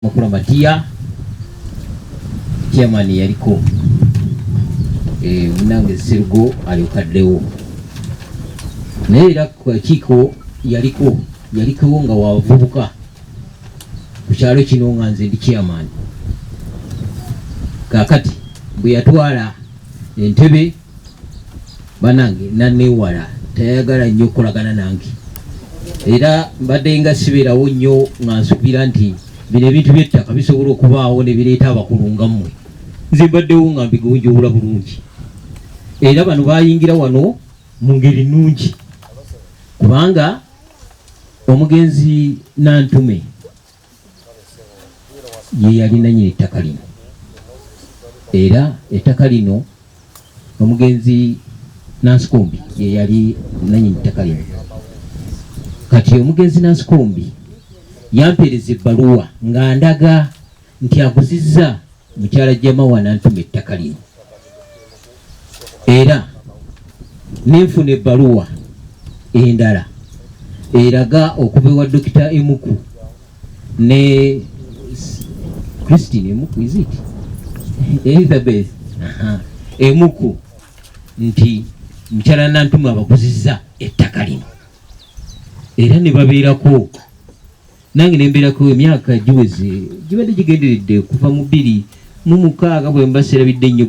Mukura Matia chairman yaliko munange Serugo aliyokaddewo naye era ku kiiko yaliko nga wavubuka ku kyalo kino nga nze ndi chairman kakati bwe yatwala entebe banange nanewala tayagala nnyo okukolagana nange era mbadde nga sibeerawo nnyo nga nsubira nti bino ebintu by'ettaka bisobola okubaawo ne bireeta abakulu nga mmwe nze mbaddewo nga mbigonjoola bulungi era bano bayingira wano mu ngeri nnungi kubanga omugenzi Nantume ye yali nannyini ettaka lino era ettaka lino omugenzi Nansikombi ye yali nannyini ettaka lino kati omugenzi Nansikombi yampereza ebbaluwa nga ndaga nti aguzizza mukyala Jamawa Nantume ettaka lino era nenfuna ebbaluwa endala eraga okuva ewa Dokita Emuku ne Christine Emuku is it Elizabeth Emuku nti mukyala Nantume abaguzizza ettaka lino era ne babeerako nange nembeerako emyaka giweze gibadde gigenderedde kuva mu 2006 bwe mbaserabidde nnyo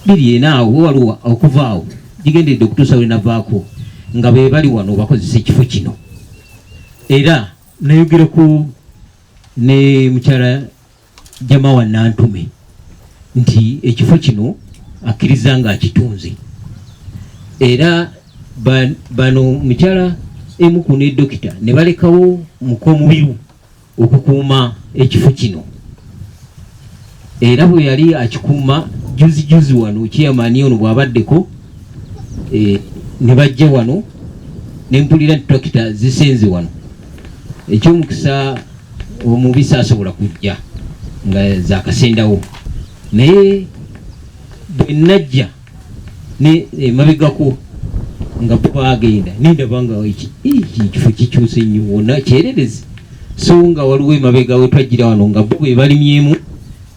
2005 awo waliwo okuva awo gigenderedde okutuusa we navaako nga be bali wano bakozesa ekifo kino era nayogerako ne mukyala Jamawa Nantume nti ekifo kino akkiriza nga akitunze era bano mukyala Emuku ne Dokita ne balekawo mukomubiru okukuuma ekifo kino era bwe yali akikuuma juzi wano chairman ono bw'abaddeko ne bajja wano ne mpulira nti Dokita zisenze wano ekyomukisa omubisi asobola kujja nga zakasendawo naye bwe najja ne mabegako nga bagenda nindaba nga ekifo kikyuse nnyo wonna kyererezi so nga waliwo emabega we twajjira wano nga bo bwe balimyemu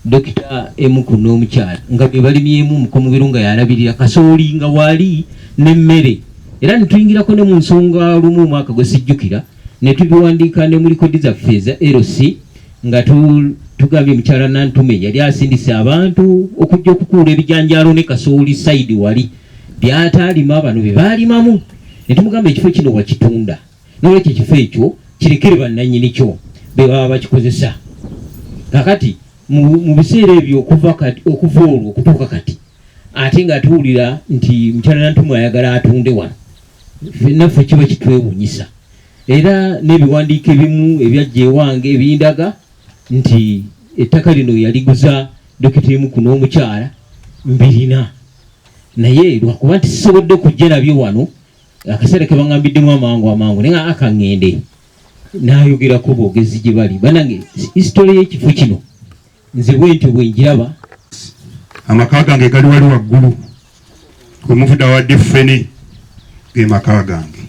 Dokita Emuku n'omukyala nga bwe balimyemu mukomubiru nga yalabirira kasooli nga wali n'emmere era netuyingirako ne mu nsonga lumu omwaka gwe sijjukira ne tubiwandiika ne mu likodi zaffe eza LC nga tugambye mukyala Nantume yali asindise abantu okujja okukuula ebijanjaalo ne kasooli side wali byataalima bano bye baalimamu ne tumugamba ekifo kino wakitunda n'olwekyo ekifo ekyo kirekere bannannyini kyo be baba bakikozesa kakati mu biseera ebyo okuva olwo okutuuka kati ate nga tuwulira nti mukyala Nantume ayagala atunde wano naffe kiba kitwewuunyisa era n'ebiwandiiko ebimu ebyajja ewange ebindaga nti ettaka lino yaliguza Dokita Emuku n'omukyala mbirina naye lwakuba nti sisobodde okujja nabyo wano akaseera ke baŋŋambiddemu amangu naye akaŋŋende n'ayogerako boogezi gye bali banange hisitole y'ekifo kino nze bwentyo bwe njiraba amaka gange gali wali waggulu omuvuda wadde ffene ge maka gange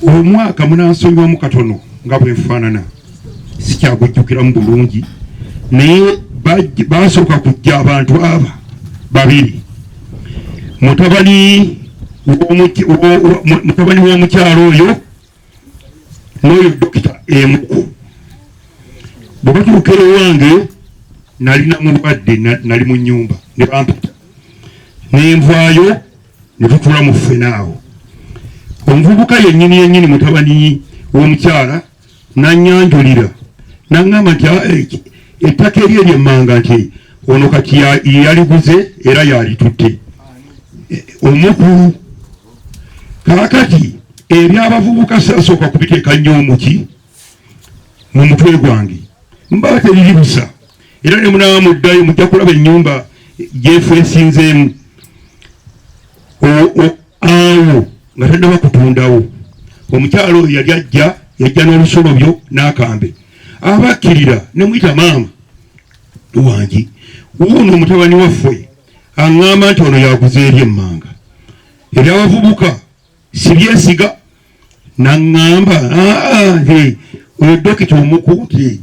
omwaka munansonyiwamu katono nga bwe nfaanana sikyagujjukiramu bulungi naye basooka kujja abantu aba babiri mutabani w'omukyalo oyo n'oyo Dokita Emuku bwe batuuka ewange nalina mulwadde nali mu nnyumba ne bampita nenvaayo ne tutuula mu ffenaawo omuvubuka yennyini mutabani w'omukyala nanyanjulira naŋŋamba nti ettaka eryo eryemmanga nti ono kati yaliguze era yalitutte omukulu kakati ebyabavubuka sasooka kubiteeka nnyo mu mutwe gwange mbaba teriri busa era ne munaba muddayo mujja kulaba ennyumba gyefu esinzeemu awo nga tannaba kutundawo omukyalo oyo yali yajja n'olusolobyo n'akambe abakkirira ne muyita maama wange wuuno omutabani waffe aŋŋamba nti ono yaguze eri emmanga ebyabavubuka sibyesiga nangamba oyo dokita omukuti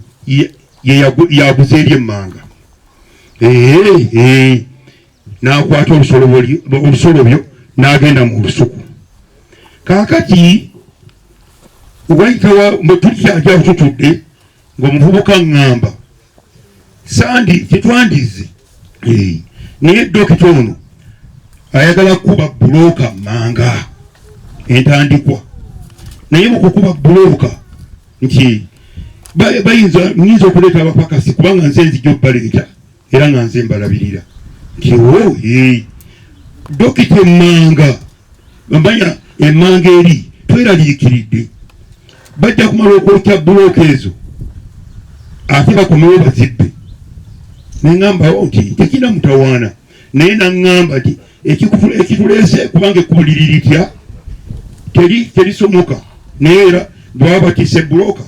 yaguze eri emmanga nakwata obusolobyo nagenda mu lusuku. Kakati waitawa tulikyajawo tutudde ng'omuvubuka ngamba sandi kitwandize naye dokita ono ayagala kuba buloka manga entandikwa naye mukukuba buloka nti nyinza okuleeta abapakasi kubanga nze nzija obbaleeta era nga nze mbalabirira nti dokita emmanga bamanya emmanga eri tweraliikiridde bajja kumala okwokya buloka ezo ate bakomewo bazibbe. Neŋŋambawo nti tekina mutawaana naye naŋŋamba nti ekituleese kubanga ekkubuliri litya terisomoka naye era bwaba batise buloka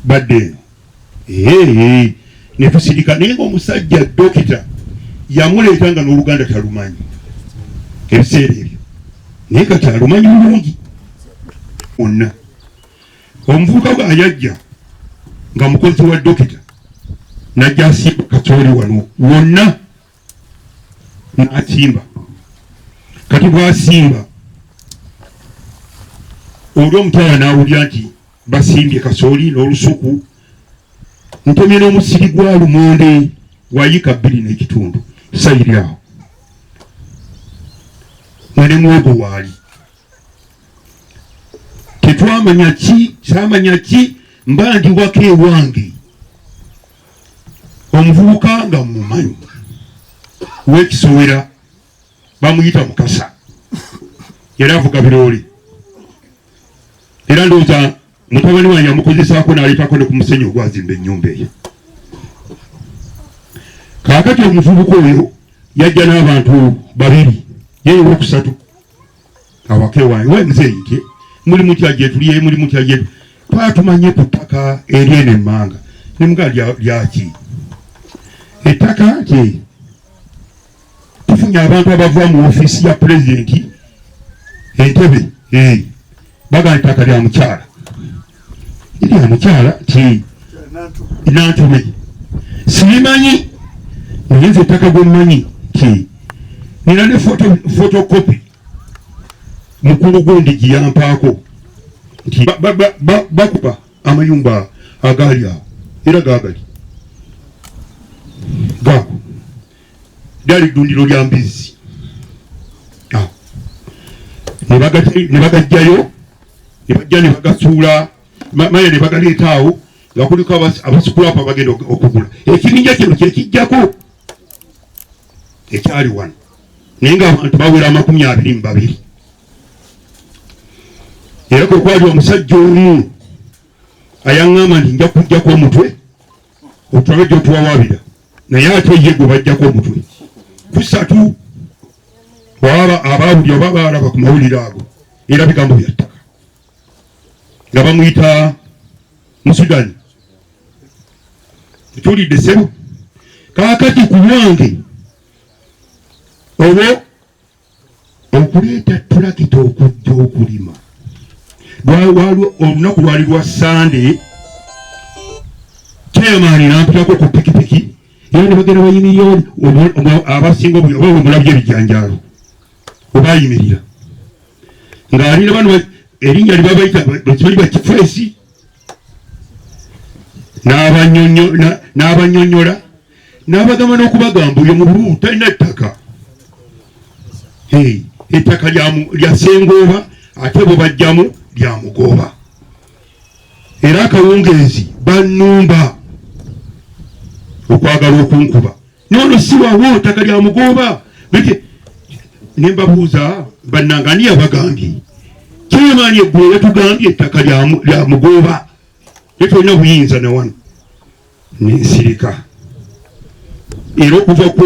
badde eno ne tusirika naye ng'omusajja dokita yamuleeta nga n'Oluganda talumanyi ebiseera ebyo naye kati alumanyi bulungi wonna. Omuvubuka bwe ayajja nga mukozi wa dokita najja asimba kasooli wano wonna n'asimba. Kati bw'asimba oli omukyala n'awulira nti basimbye kasooli n'olusuku ntemye n'omusiri gwa lumonde wayiika 2.5 sayiri awo nga ne mwogo waali tetwamanya ki kyamanya ki mba ndi waka ewange omuvubuka nga mumanyi w'ekisowera bamuyita Mukasa era avuga biroole era ndowooza mutabani wange amukozesaako n'aleetako ne ku musenyu ogwazimba ennyumba eyo. Kaakati omuvubuka oyo yajja n'abantu 2 yeyo wokusatu awaka ewange wemuzeeyi nti muli mutya gye tuliye muli mutya gye twatumanye ku ttaka eryeno emmanga ne muga lyaki ettaka nti tufunye abantu abava mu ofiisi ya pulezidenti Entebbe baga ettaka lya mukyala erya mukyala ti Nantume simanyi naye nze ettaka gwe mmanyi ti nina ne fotokopi mukulu gundi giyampaako nti bakuba amayumba agaali awo era gaagali gaako lyali ddundiro lya mbizzi ne bagajjayo ne bajja ne bagasuula maya ne bagaleeta awo nga kuliko abasukulaapa bagenda okugula ekibinja kino kyekijjako ekyali wano naye ng'abantu bawera 22. Era kwe kwali omusajja omu ayaŋŋamba nti nja kujjako omutwe otulabe gy'otuwawaabira naye ate ye gwe bajjako omutwe 3 waba abaawulira oba baalaba ku mawulire ago era bigambo bya ttaka nga bamuyita Musudani. Tuwulidde ssebo kaakati ku lwange olwo okuleeta tulakita okujja okulima olunaku lwali lwa Sande chairman nampitako ku pikipiki era ne bagenda bayimirira abasinga oba omulabye ebijjanjaalo obayimirira ng'alina bano erinnya libabayita bekibali bakifeesi n'abanyonnyola n'abagamba n'okubagamba oyo mubulu talina ettaka ettaka lya Ssengooba ate bwe bajjamu lya Mugooba era akawungeezi bannumba okwagala okunkuba nono si wawo ettaka lya Mugooba ne mbabuuza bannanga ani yabagambye kyemaani eggulu yatugambye ettaka lya Mugooba tetolina buyinza ne wano nensirika era okuva ku